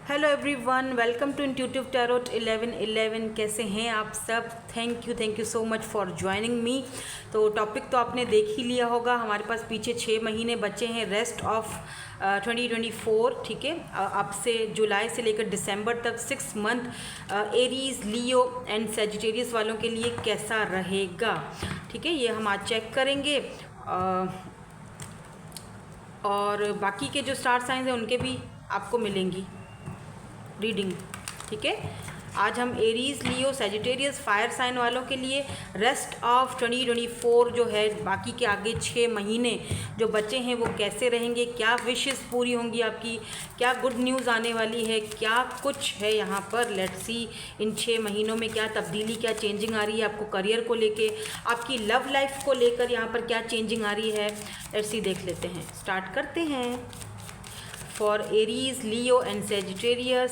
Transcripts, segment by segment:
Hello everyone, welcome to intuitive tarot 1111। कैसे हैं आप सब? Thank you so much for joining me. तो टॉपिक तो आपने देख ही लिया होगा। हमारे पास पीछे 6 महीने बचे हैं रेस्ट ऑफ 2024, ठीक है। अब से जुलाई से लेकर दिसंबर तक 6 month Aries, Leo and Sagittarius वालों के लिए कैसा रहेगा, ठीक है। ये हम आज चेक करेंगे। और बाकी के जो स्टार साइंस हैं उनके भी आपको मिलेंगी रीडिंग, ठीक है। आज हम एरीज, लियो, सेजिटेरियस, फायर साइन वालों के लिए रेस्ट ऑफ 2024 जो है, बाकी के आगे 6 महीने जो बचे हैं वो कैसे रहेंगे, क्या विशेस पूरी होंगी आपकी, क्या गुड न्यूज़ आने वाली है, क्या कुछ है यहाँ पर। लेट्स सी इन 6 महीनों में क्या तब्दीली, क्या चेंजिंग आ रही है आपको करियर को लेके, आपकी लव लाइफ को लेकर यहाँ पर क्या चेंजिंग आ रही है। लेट्स सी देख लेते हैं, स्टार्ट करते हैं। For Aries, Leo and Sagittarius,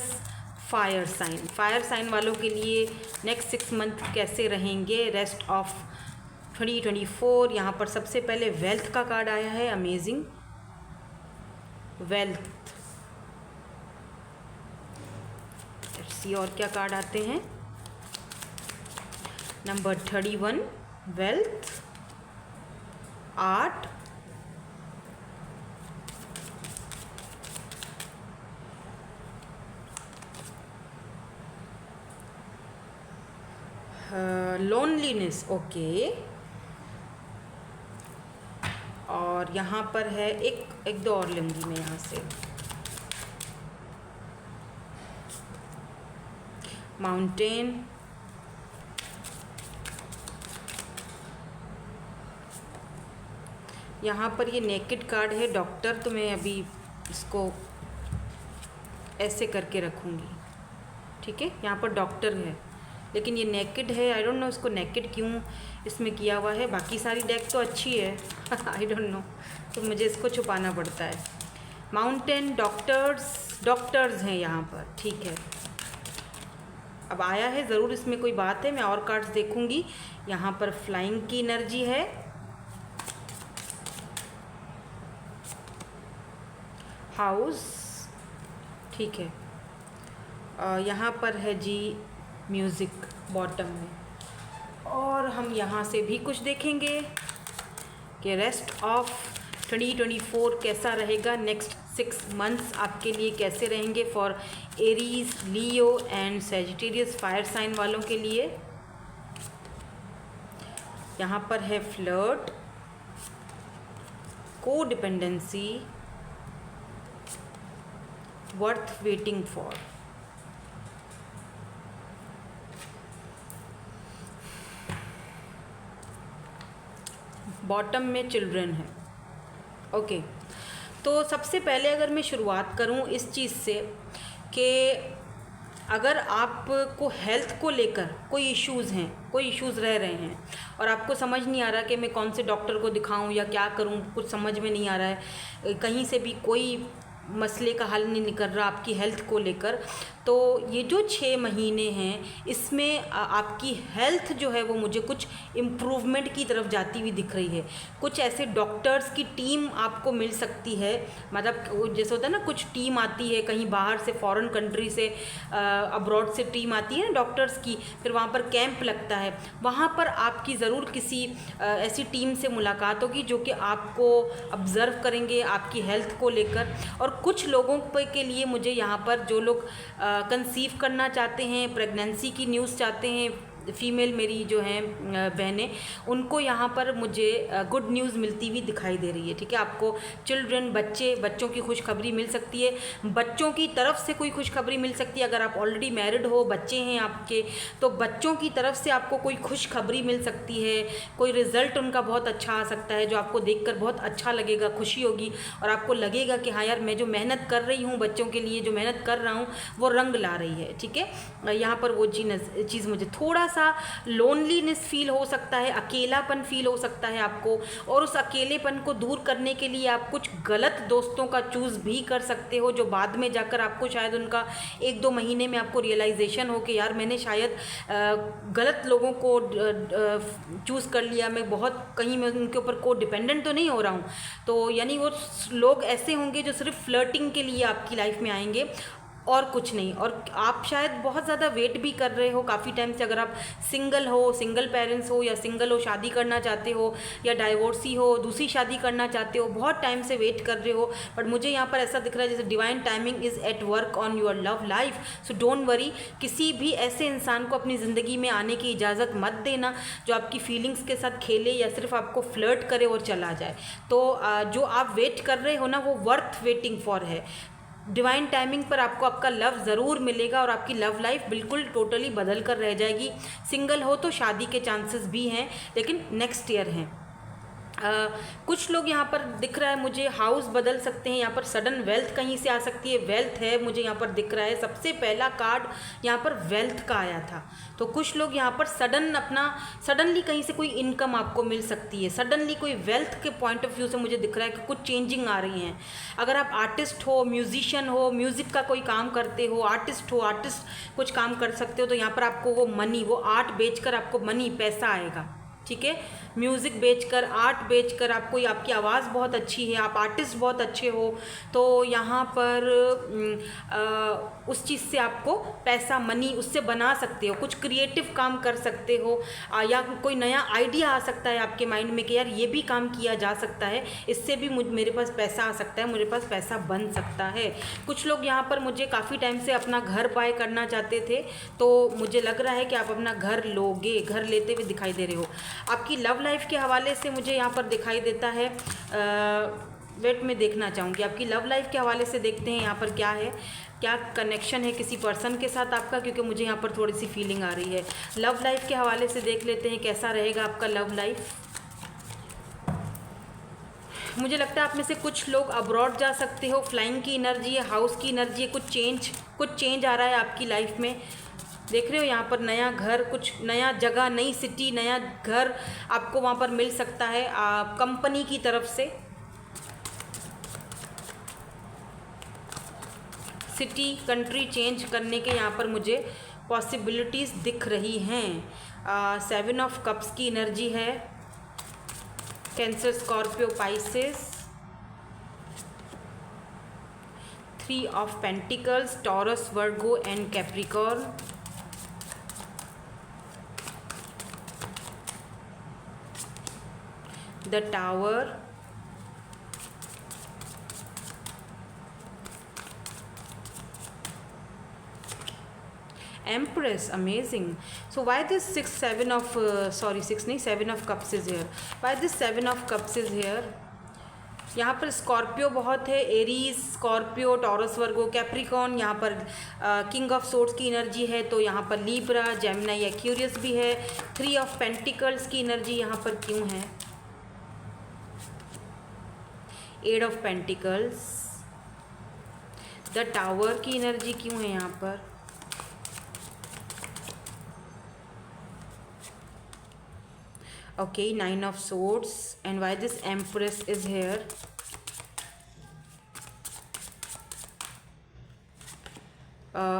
fire sign वालों के लिए नेक्स्ट 6 मंथ कैसे रहेंगे रेस्ट ऑफ 2024। यहाँ पर सबसे पहले वेल्थ का कार्ड आया है, अमेजिंग वेल्थ। लेट्स सी और क्या कार्ड आते हैं। Number 31 wealth, art, loneliness, okay. और यहाँ पर है एक दो और लूँगी मैं यहाँ से, माउंटेन, यहाँ पर ये नेकेड कार्ड है, डॉक्टर। तो मैं अभी इसको ऐसे करके रखूँगी, ठीक है। यहाँ पर डॉक्टर है लेकिन ये नेकेड है। आई डोंट नो इसको नेकेड क्यों इसमें किया हुआ है। बाकी सारी डेक तो अच्छी है आई डोंट नो, तो मुझे इसको छुपाना पड़ता है। माउंटेन, डॉक्टर्स हैं यहाँ पर, ठीक है। अब आया है, ज़रूर इसमें कोई बात है, मैं और कार्ड्स देखूँगी। यहाँ पर फ्लाइंग की एनर्जी है, हाउस, ठीक है। यहाँ पर है जी म्यूज़िक बॉटम में। और हम यहाँ से भी कुछ देखेंगे कि रेस्ट ऑफ 2024 कैसा रहेगा, नेक्स्ट 6 मंथ्स आपके लिए कैसे रहेंगे for Aries, Leo and Sagittarius, fire sign वालों के लिए। यहाँ पर है flirt, codependency, worth waiting for. Bottom में चिल्ड्रन है, ओके। तो सबसे पहले अगर मैं शुरुआत करूं इस चीज़ से कि अगर आपको हेल्थ को लेकर कोई इश्यूज़ हैं, कोई इश्यूज़ रह रहे हैं और आपको समझ नहीं आ रहा कि मैं कौन से डॉक्टर को दिखाऊं या क्या करूं, कुछ समझ में नहीं आ रहा है, कहीं से भी कोई मसले का हल नहीं निकल रहा आपकी हेल्थ को लेकर, तो ये जो 6 महीने हैं इसमें आपकी हेल्थ जो है वो मुझे कुछ इम्प्रूवमेंट की तरफ जाती हुई दिख रही है। कुछ ऐसे डॉक्टर्स की टीम आपको मिल सकती है, मतलब जैसे होता है ना, कुछ टीम आती है कहीं बाहर से, फॉरेन कंट्री से, अब्रॉड से टीम आती है ना डॉक्टर्स की, फिर वहाँ पर कैंप लगता है, वहाँ पर आपकी ज़रूर किसी ऐसी टीम से मुलाकात होगी जो कि आपको ऑब्ज़र्व करेंगे आपकी हेल्थ को लेकर। और कुछ लोगों के लिए मुझे यहाँ पर जो लोग कंसीव करना चाहते हैं, प्रेगनेंसी की न्यूज़ चाहते हैं, फ़ीमेल मेरी जो हैं बहनें, उनको यहाँ पर मुझे गुड न्यूज़ मिलती हुई दिखाई दे रही है, ठीक है। आपको चिल्ड्रन, बच्चों की खुशखबरी मिल सकती है, बच्चों की तरफ से कोई खुशखबरी मिल सकती है। अगर आप ऑलरेडी मैरिड हो, बच्चे हैं आपके, तो बच्चों की तरफ से आपको कोई खुशखबरी मिल सकती है, कोई रिज़ल्ट उनका बहुत अच्छा आ सकता है जो आपको देखकर बहुत अच्छा लगेगा, खुशी होगी और आपको लगेगा कि हाँ यार, मैं जो मेहनत कर रही हूँ बच्चों के लिए, जो मेहनत कर रहा हूँ वो रंग ला रही है, ठीक है। यहाँ पर वो चीज़ मुझे थोड़ा सा लोनलीनेस फील हो सकता है, अकेलापन फील हो सकता है आपको, और उस अकेलेपन को दूर करने के लिए आप कुछ गलत दोस्तों का चूज़ भी कर सकते हो, जो बाद में जाकर आपको शायद उनका 1-2 महीने में आपको रियलाइजेशन हो कि यार मैंने शायद गलत लोगों को चूज़ कर लिया, मैं बहुत कहीं मैं उनके ऊपर को डिपेंडेंट तो नहीं हो रहा हूँ। तो यानी वो लोग ऐसे होंगे जो सिर्फ फ्लर्टिंग के लिए आपकी लाइफ में आएंगे, और कुछ नहीं। और आप शायद बहुत ज़्यादा वेट भी कर रहे हो काफ़ी टाइम से, अगर आप सिंगल हो, सिंगल पेरेंट्स हो, या सिंगल हो, शादी करना चाहते हो, या डाइवोर्सी हो, दूसरी शादी करना चाहते हो, बहुत टाइम से वेट कर रहे हो। बट मुझे यहाँ पर ऐसा दिख रहा है जैसे divine timing is at work on your love life. So don't worry, किसी भी ऐसे इंसान को अपनी ज़िंदगी में आने की इजाज़त मत देना जो आपकी फीलिंग्स के साथ खेले या सिर्फ आपको फ्लर्ट करे और चला जाए। तो जो आप वेट कर रहे हो ना, वो वर्थ वेटिंग फॉर है। डिवाइन टाइमिंग पर आपको आपका लव ज़रूर मिलेगा और आपकी लव लाइफ बिल्कुल टोटली बदल कर रह जाएगी। सिंगल हो तो शादी के चांसेस भी हैं, लेकिन नेक्स्ट ईयर हैं। कुछ लोग यहाँ पर दिख रहा है मुझे हाउस बदल सकते हैं, यहाँ पर सडन वेल्थ कहीं से आ सकती है, वेल्थ है मुझे यहाँ पर दिख रहा है। सबसे पहला कार्ड यहाँ पर वेल्थ का आया था, तो कुछ लोग यहाँ पर सडनली कहीं से कोई इनकम आपको मिल सकती है। सडनली कोई वेल्थ के पॉइंट ऑफ व्यू से मुझे दिख रहा है कि कुछ चेंजिंग आ रही हैं। अगर आप आर्टिस्ट हो, म्यूजिशियन हो, म्यूज़िक का कोई काम करते हो, आर्टिस्ट कुछ काम कर सकते हो, तो यहाँ पर आपको वो मनी, वो आर्ट बेचकर आपको मनी, पैसा आएगा। ठीक है, म्यूज़िक बेचकर, आर्ट बेचकर, आपकी आवाज़ बहुत अच्छी है, आप आर्टिस्ट बहुत अच्छे हो, तो यहाँ पर उस चीज़ से आपको पैसा, मनी उससे बना सकते हो। कुछ क्रिएटिव काम कर सकते हो, या कोई नया आइडिया आ सकता है आपके माइंड में कि यार ये भी काम किया जा सकता है, इससे भी मेरे पास पैसा आ सकता है, मेरे पास पैसा बन सकता है। कुछ लोग यहाँ पर मुझे काफ़ी टाइम से अपना घर बाय करना चाहते थे, तो मुझे लग रहा है कि आप अपना घर लोगे, घर लेते हुए दिखाई दे रहे हो। आपकी लव लाइफ के हवाले से मुझे यहाँ पर दिखाई देता है, वेट में देखना चाहूँगी आपकी लव लाइफ के हवाले से। देखते हैं यहाँ पर क्या है, क्या कनेक्शन है किसी पर्सन के साथ आपका, क्योंकि मुझे यहाँ पर थोड़ी सी फीलिंग आ रही है। लव लाइफ के हवाले से देख लेते हैं कैसा रहेगा आपका लव लाइफ। मुझे लगता है आप में से कुछ लोग अब्रॉड जा सकते हो, फ्लाइंग की एनर्जी है, हाउस की एनर्जी है, कुछ चेंज आ रहा है आपकी लाइफ में। देख रहे हो यहाँ पर नया घर, कुछ नया जगह, नई सिटी, नया घर आपको वहाँ पर मिल सकता है कंपनी की तरफ से। सिटी, कंट्री चेंज करने के यहाँ पर मुझे पॉसिबिलिटीज़ दिख रही हैं। 7 ऑफ कप्स की एनर्जी है, cancer, Scorpio, Pisces. 3 of pentacles, taurus, Virgo and Capricorn. The tower, Empress, amazing. So why this 7 of 7 of cups is here? Why this 7 of cups is here? यहाँ पर Scorpio बहुत है, Aries, Scorpio, taurus, वर्गो, Capricorn. यहाँ पर king of swords की energy है, तो यहाँ पर लीब्रा, जेमिनी, एक्वेरियस भी है। 3 ऑफ पेंटिकल्स की एनर्जी यहाँ पर क्यों है? 8 ऑफ पेंटिकल्स, द टावर की एनर्जी क्यों है यहाँ पर? Okay, 9 of swords, and why this Empress is here?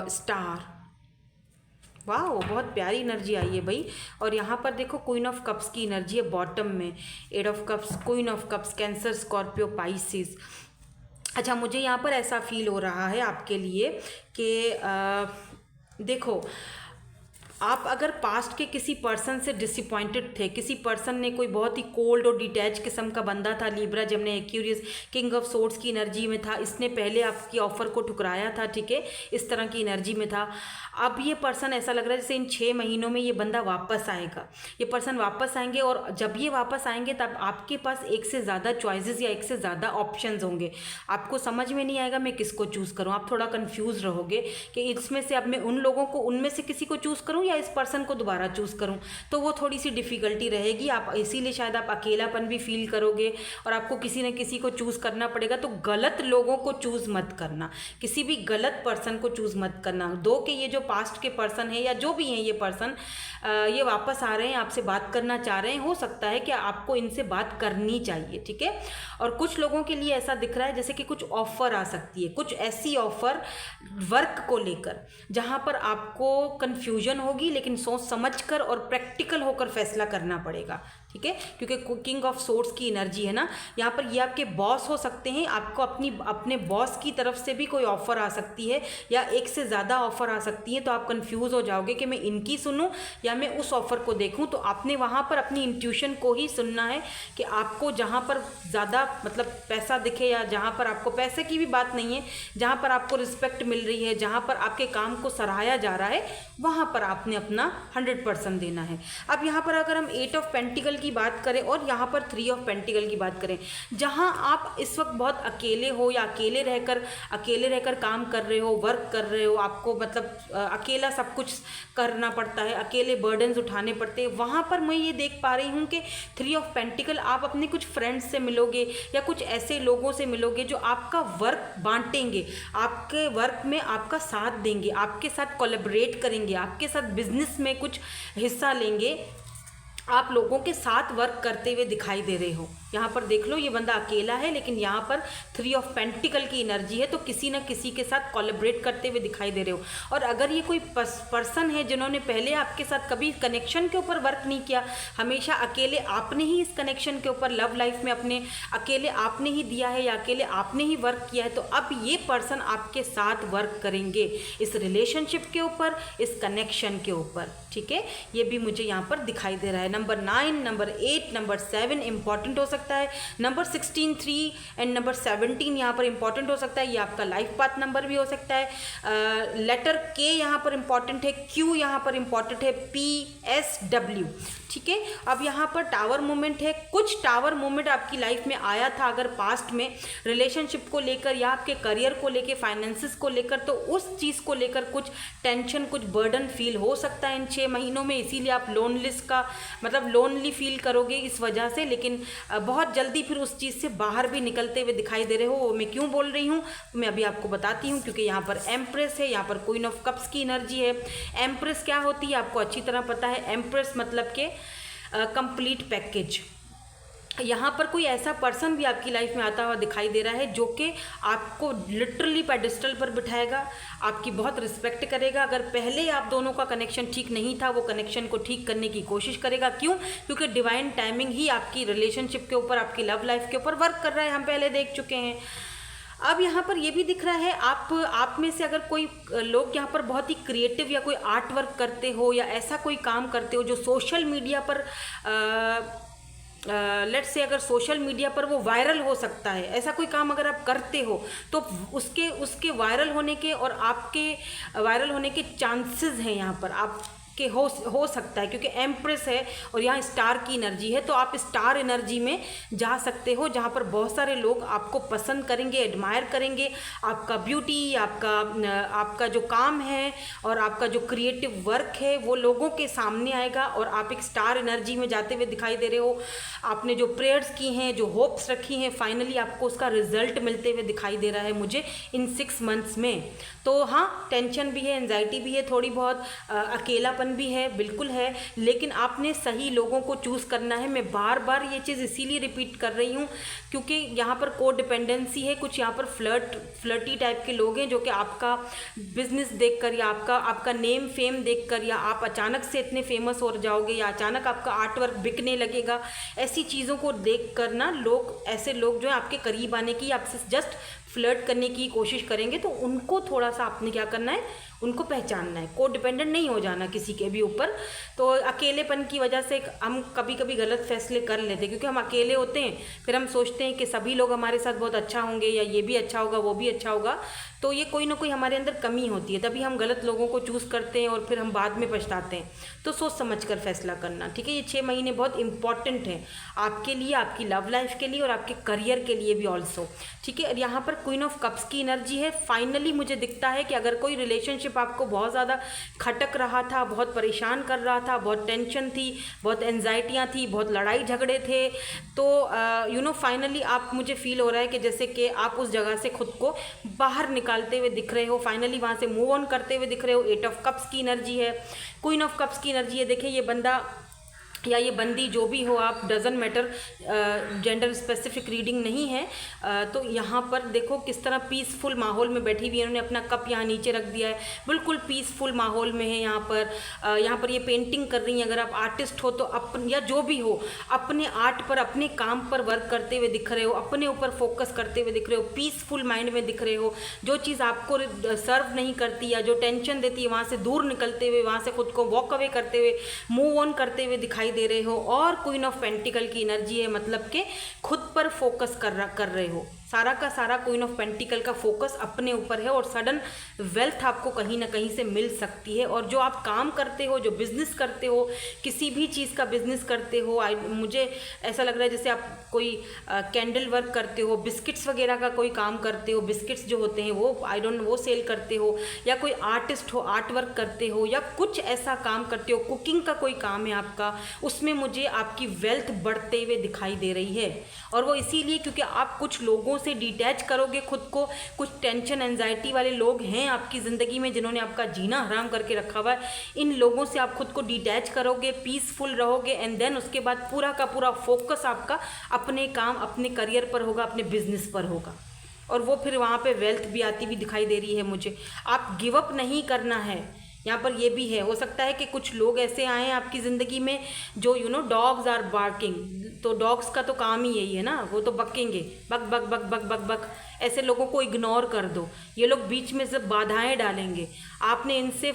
Star, वाह, बहुत प्यारी एनर्जी आई है भाई। और यहाँ पर देखो क्वीन ऑफ कप्स की एनर्जी है बॉटम में, 8 of cups, queen of cups, cancer, Scorpio, Pisces. अच्छा, मुझे यहाँ पर ऐसा फील हो रहा है आपके लिए कि देखो, आप अगर पास्ट के किसी पर्सन से डिसअपॉइंटेड थे, किसी पर्सन ने, कोई बहुत ही कोल्ड और डिटैच किस्म का बंदा था, Libra, Gemini, Aquarius, king of swords की एनर्जी में था, इसने पहले आपकी ऑफ़र को ठुकराया था, ठीक है, इस तरह की एनर्जी में था। अब ये पर्सन ऐसा लग रहा है जैसे इन 6 महीनों में ये बंदा वापस आएगा, ये पर्सन वापस आएंगे, और जब ये वापस आएंगे तब आपके पास एक से ज़्यादा चॉइसेस या एक से ज़्यादा ऑप्शंस होंगे। आपको समझ में नहीं आएगा मैं किसको चूज़ करूँ, आप थोड़ा कन्फ्यूज़ रहोगे कि इसमें से अब मैं उनमें से किसी को चूज़ करूँ या इस पर्सन को दोबारा चूज़ करूं, तो वो थोड़ी सी डिफ़िकल्टी रहेगी। आप इसीलिए शायद आप अकेलापन भी फील करोगे, और आपको किसी न किसी को चूज़ करना पड़ेगा। तो गलत लोगों को चूज़ मत करना, किसी भी गलत पर्सन को चूज़ मत करना। दो कि ये जो पास्ट के पर्सन है या जो भी हैं ये पर्सन, ये वापस आ रहे हैं, आपसे बात करना चाह रहे हैं, हो सकता है कि आपको इनसे बात करनी चाहिए, ठीक है। और कुछ लोगों के लिए ऐसा दिख रहा है जैसे कि कुछ ऑफ़र आ सकती है, कुछ ऐसी ऑफ़र वर्क को लेकर जहाँ पर आपको कन्फ्यूजन होगी, लेकिन सोच समझकर और प्रैक्टिकल होकर फैसला करना पड़ेगा, ठीक है, क्योंकि किंग ऑफ सोर्ड्स की एनर्जी है ना यहाँ पर। ये आपके बॉस हो सकते हैं, आपको अपने बॉस की तरफ से भी कोई ऑफ़र आ सकती है या एक से ज़्यादा ऑफ़र आ सकती है, तो आप कंफ्यूज हो जाओगे कि मैं इनकी सुनूं या मैं उस ऑफ़र को देखूं। तो आपने वहाँ पर अपनी इंट्यूशन को ही सुनना है कि आपको जहाँ पर ज़्यादा मतलब पैसा दिखे या जहाँ पर आपको पैसे की भी बात नहीं है, जहाँ पर आपको रिस्पेक्ट मिल रही है, जहाँ पर आपके काम को सराहाया जा रहा है, वहाँ पर आपने अपना 100% देना है। अब यहाँ पर अगर हम 8 ऑफ पेंटिकल की बात करें और यहाँ पर 3 ऑफ पेंटिकल की बात करें, जहाँ आप इस वक्त बहुत अकेले हो या अकेले रहकर काम कर रहे हो, वर्क कर रहे हो, आपको मतलब अकेला सब कुछ करना पड़ता है, अकेले बर्डन्स उठाने पड़ते हैं, वहाँ पर मैं ये देख पा रही हूँ कि 3 ऑफ पेंटिकल आप अपने कुछ फ्रेंड्स से मिलोगे या कुछ ऐसे लोगों से मिलोगे जो आपका वर्क बांटेंगे, आपके वर्क में आपका साथ देंगे, आपके साथ कोलैबोरेट करेंगे, आपके साथ बिजनेस में कुछ हिस्सा लेंगे, आप लोगों के साथ वर्क करते हुए दिखाई दे रहे हो। यहाँ पर देख लो ये बंदा अकेला है, लेकिन यहाँ पर 3 ऑफ पेंटिकल की एनर्जी है, तो किसी न किसी के साथ कोलैबोरेट करते हुए दिखाई दे रहे हो। और अगर ये कोई पर्सन है जिन्होंने पहले आपके साथ कभी कनेक्शन के ऊपर वर्क नहीं किया, हमेशा अकेले आपने ही इस कनेक्शन के ऊपर लव लाइफ में अपने अकेले आपने ही दिया है या अकेले आपने ही वर्क किया है, तो अब ये पर्सन आपके साथ वर्क करेंगे इस रिलेशनशिप के ऊपर, इस कनेक्शन के ऊपर। ठीक है, ये भी मुझे यहाँ पर दिखाई दे रहा है। नंबर 9, नंबर 8, नंबर 7 इंपॉर्टेंट हो सकता है, नंबर 16, 3 एंड नंबर 17 यहाँ पर इंपॉर्टेंट हो सकता है। ये आपका लाइफ पाथ नंबर भी हो सकता है। लेटर के यहाँ पर इंपॉर्टेंट है, क्यू यहाँ पर इंपॉर्टेंट है, PSW। ठीक है, अब यहाँ पर टावर मूवमेंट है। कुछ टावर मूवमेंट आपकी लाइफ में आया था अगर पास्ट में रिलेशनशिप को लेकर या आपके करियर को लेकर, फाइनेंसिस को लेकर, तो उस चीज़ को लेकर कुछ टेंशन, कुछ बर्डन फील हो सकता है इन 6 महीनों में, इसीलिए आप लोनली फील करोगे इस वजह से। लेकिन बहुत जल्दी फिर उस चीज़ से बाहर भी निकलते हुए दिखाई दे रहे हो। वो मैं क्यों बोल रही हूँ मैं अभी आपको बताती हूँ, क्योंकि यहाँ पर एम्प्रेस है, यहाँ पर क्वीन ऑफ कप्स की एनर्जी है। एम्प्रेस क्या होती है आपको अच्छी तरह पता है। एम्प्रेस मतलब के कंप्लीट पैकेज। यहाँ पर कोई ऐसा पर्सन भी आपकी लाइफ में आता हुआ दिखाई दे रहा है जो कि आपको लिटरली पेडिस्टल पर बिठाएगा, आपकी बहुत रिस्पेक्ट करेगा। अगर पहले आप दोनों का कनेक्शन ठीक नहीं था, वो कनेक्शन को ठीक करने की कोशिश करेगा। क्यों? क्योंकि डिवाइन टाइमिंग ही आपकी रिलेशनशिप के ऊपर, आपकी लव लाइफ के ऊपर वर्क कर रहा है, हम पहले देख चुके हैं। अब यहाँ पर ये भी दिख रहा है आप में से अगर कोई लोग यहाँ पर बहुत ही क्रिएटिव या कोई आर्ट वर्क करते हो या ऐसा कोई काम करते हो जो सोशल मीडिया पर लेट्स से अगर सोशल मीडिया पर वो वायरल हो सकता है, ऐसा कोई काम अगर आप करते हो तो उसके वायरल होने के और आपके वायरल होने के चांसेस हैं यहाँ पर आप के हो सकता है, क्योंकि एम्प्रेस है और यहाँ स्टार की एनर्जी है। तो आप स्टार एनर्जी में जा सकते हो जहाँ पर बहुत सारे लोग आपको पसंद करेंगे, एडमायर करेंगे, आपका ब्यूटी, आपका जो काम है और आपका जो क्रिएटिव वर्क है वो लोगों के सामने आएगा और आप एक स्टार एनर्जी में जाते हुए दिखाई दे रहे हो। आपने जो प्रेयर्स की हैं, जो होप्स रखी हैं, फाइनली आपको उसका रिजल्ट मिलते हुए दिखाई दे रहा है मुझे इन 6 मंथ्स में। तो हाँ, टेंशन भी है, एंजाइटी भी है, थोड़ी बहुत अकेलापन भी है, बिल्कुल है, लेकिन आपने सही लोगों को चूज़ करना है। मैं बार बार ये चीज़ इसीलिए रिपीट कर रही हूँ क्योंकि यहाँ पर को डिपेंडेंसी है, कुछ यहाँ पर फ्लर्टी टाइप के लोग हैं जो कि आपका बिजनेस देखकर या आपका नेम फेम देखकर, या आप अचानक से इतने फेमस हो जाओगे या अचानक आपका आर्ट वर्क बिकने लगेगा, ऐसी चीज़ों को देख कर ना ऐसे लोग जो है आपके करीब आने की, आपसे जस्ट फ्लर्ट करने की कोशिश करेंगे। तो उनको थोड़ा सा आपने क्या करना है, उनको पहचानना है, को डिपेंडेंट नहीं हो जाना किसी के भी ऊपर। तो अकेलेपन की वजह से हम कभी कभी गलत फैसले कर लेते हैं क्योंकि हम अकेले होते हैं, फिर हम सोचते हैं कि सभी लोग हमारे साथ बहुत अच्छा होंगे या ये भी अच्छा होगा, वो भी अच्छा होगा। तो ये कोई ना कोई हमारे अंदर कमी होती है, तभी हम गलत लोगों को चूज़ करते हैं और फिर हम बाद में पछताते हैं। तो सोच समझ कर फैसला करना, ठीक है। ये 6 महीने बहुत इंपॉर्टेंट हैं आपके लिए, आपकी लव लाइफ के लिए और आपके करियर के लिए भी ऑल्सो, ठीक है। यहाँ पर क्वीन ऑफ कप्स की एनर्जी है। फाइनली मुझे दिखता है कि अगर कोई रिलेशनशिप आपको बहुत ज़्यादा खटक रहा था, बहुत परेशान कर रहा था, बहुत टेंशन थी, बहुत एंजाइटियाँ थी, बहुत लड़ाई झगड़े थे, तो फाइनली आप, मुझे फील हो रहा है कि जैसे कि आप उस जगह से खुद को बाहर निकालते हुए दिख रहे हो, फाइनली वहाँ से मूव ऑन करते हुए दिख रहे हो। 8 ऑफ कप्स की एनर्जी है, क्वीन ऑफ कप्स की एनर्जी है। देखिए ये बंदा या ये बंदी जो भी हो आप, doesn't matter, gender specific reading नहीं है। तो यहाँ पर देखो किस तरह पीसफुल माहौल में बैठी हुई है, उन्होंने अपना कप यहाँ नीचे रख दिया है, बिल्कुल पीसफुल माहौल में है यहाँ पर ये पेंटिंग कर रही हैं। अगर आप आर्टिस्ट हो तो अपन या जो भी हो, अपने आर्ट पर, अपने काम पर वर्क करते हुए दिख रहे हो, अपने ऊपर फोकस करते हुए दिख रहे हो, पीसफुल माइंड में दिख रहे हो। जो चीज़ आपको सर्व नहीं करती या जो टेंशन देती है वहाँ से दूर निकलते हुए, वहाँ से खुद को वॉक अवे करते हुए, मूव ऑन करते हुए दिखाई दे रहे हो। और क्वीन ऑफ पेंटिकल की एनर्जी है, मतलब कि खुद पर फोकस कर रहे हो। सारा का सारा क्वीन ऑफ पेंटिकल का फोकस अपने ऊपर है और सडन वेल्थ आपको कहीं ना कहीं से मिल सकती है। और जो आप काम करते हो, जो बिजनेस करते हो, किसी भी चीज़ का बिजनेस करते हो, मुझे ऐसा लग रहा है जैसे आप कोई कैंडल वर्क करते हो, बिस्किट्स वगैरह का कोई काम करते हो, बिस्किट्स जो होते हैं वो आई डोंट नो वो सेल करते हो, या कोई आर्टिस्ट हो, आर्ट वर्क करते हो, या कुछ ऐसा काम करते हो, कुकिंग का कोई काम है आपका, उसमें मुझे आपकी वेल्थ बढ़ते हुए दिखाई दे रही है। और वो इसीलिए क्योंकि आप कुछ लोगों से डिटैच करोगे खुद को। कुछ टेंशन एंजाइटी वाले लोग हैं आपकी ज़िंदगी में जिन्होंने आपका जीना हराम करके रखा हुआ है। इन लोगों से आप खुद को डिटैच करोगे, पीसफुल रहोगे, एंड देन उसके बाद पूरा का पूरा फोकस आपका अपने काम, अपने करियर पर होगा, अपने बिजनेस पर होगा। और वो फिर वहाँ पे वेल्थ भी आती हुई दिखाई दे रही है मुझे। आप गिव अप नहीं करना है, यहाँ पर ये भी है। हो सकता है कि कुछ लोग ऐसे आए आपकी ज़िंदगी में जो डॉग्स आर बार्किंग, तो डॉग्स का तो काम ही यही है ना, वो तो बकेंगे, बक बक बक बक बक बक। ऐसे लोगों को इग्नोर कर दो, ये लोग बीच में से बाधाएं डालेंगे। आपने इनसे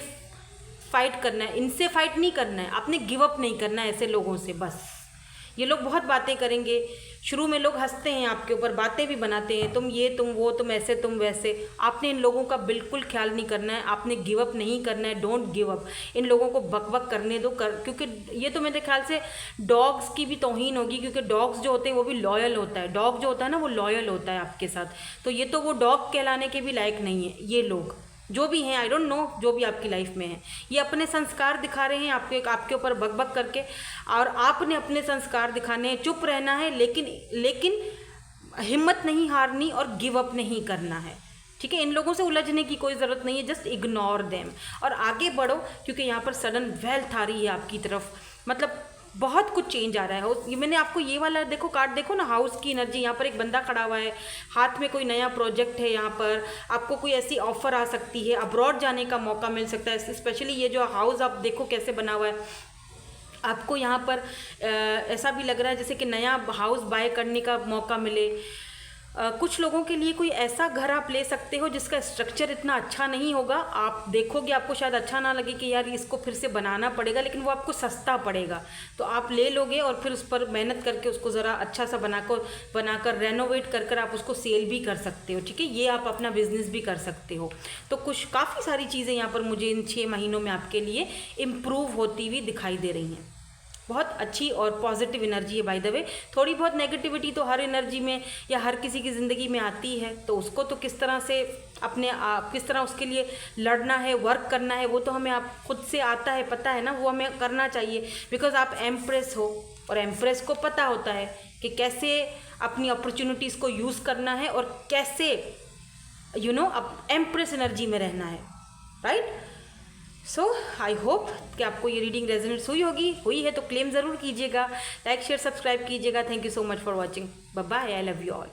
फाइट करना है, इनसे फाइट नहीं करना है, आपने गिव अप नहीं करना है ऐसे लोगों से। बस ये लोग बहुत बातें करेंगे, शुरू में लोग हंसते हैं आपके ऊपर, बातें भी बनाते हैं, तुम ये तुम वो, तुम ऐसे तुम वैसे। आपने इन लोगों का बिल्कुल ख्याल नहीं करना है, आपने गिव अप नहीं करना है। डोंट गिव अप, इन लोगों को बक बक करने दो क्योंकि ये तो मेरे ख्याल से डॉग्स की भी तौहीन होगी, क्योंकि डॉग्स जो होते हैं वो भी लॉयल होता है। डॉग जो होता है ना वो लॉयल होता है आपके साथ, तो ये तो वो डॉग कहलाने के भी लायक नहीं है। ये लोग जो भी हैं, आई डोंट नो, जो भी आपकी लाइफ में है, ये अपने संस्कार दिखा रहे हैं आपके ऊपर बक बक करके, और आपने अपने संस्कार दिखाने हैं, चुप रहना है, लेकिन हिम्मत नहीं हारनी और गिव अप नहीं करना है। ठीक है, इन लोगों से उलझने की कोई ज़रूरत नहीं है, जस्ट इग्नोर देम और आगे बढ़ो, क्योंकि यहाँ पर सडन वेल्थ आ रही है आपकी तरफ। मतलब बहुत कुछ चेंज आ रहा है। ये मैंने आपको ये वाला देखो कार्ड देखो ना, हाउस की एनर्जी। यहाँ पर एक बंदा खड़ा हुआ है, हाथ में कोई नया प्रोजेक्ट है, यहाँ पर आपको कोई ऐसी ऑफर आ सकती है, अब्रॉड जाने का मौका मिल सकता है। स्पेशली ये जो हाउस आप देखो कैसे बना हुआ है, आपको यहाँ पर ऐसा भी लग रहा है जैसे कि नया हाउस बाय करने का मौका मिले। कुछ लोगों के लिए कोई ऐसा घर आप ले सकते हो जिसका स्ट्रक्चर इतना अच्छा नहीं होगा, आप देखोगे आपको शायद अच्छा ना लगे कि यार इसको फिर से बनाना पड़ेगा, लेकिन वो आपको सस्ता पड़ेगा, तो आप ले लोगे और फिर उस पर मेहनत करके उसको ज़रा अच्छा सा बनाकर रेनोवेट कर आप उसको सेल भी कर सकते हो। ठीक है, ये आप अपना बिजनेस भी कर सकते हो। तो कुछ काफ़ी सारी चीज़ें यहाँ पर मुझे इन 6 महीनों में आपके लिए इम्प्रूव होती हुई दिखाई दे रही हैं। बहुत अच्छी और पॉजिटिव एनर्जी है। बाय द वे, थोड़ी बहुत नेगेटिविटी तो हर एनर्जी में या हर किसी की ज़िंदगी में आती है, तो उसको तो किस तरह से किस तरह उसके लिए लड़ना है, वर्क करना है, वो तो हमें आप खुद से आता है, पता है ना, वो हमें करना चाहिए। बिकॉज आप एम्प्रेस हो और एम्प्रेस को पता होता है कि कैसे अपनी अपॉर्चुनिटीज़ को यूज़ करना है और कैसे अब एम्प्रेस एनर्जी में रहना है, राइट। सो आई होप कि आपको ये रीडिंग रेजोनेट हुई है तो क्लेम ज़रूर कीजिएगा, लाइक शेयर सब्सक्राइब कीजिएगा। Thank you so much for watching, bye bye, I love you all.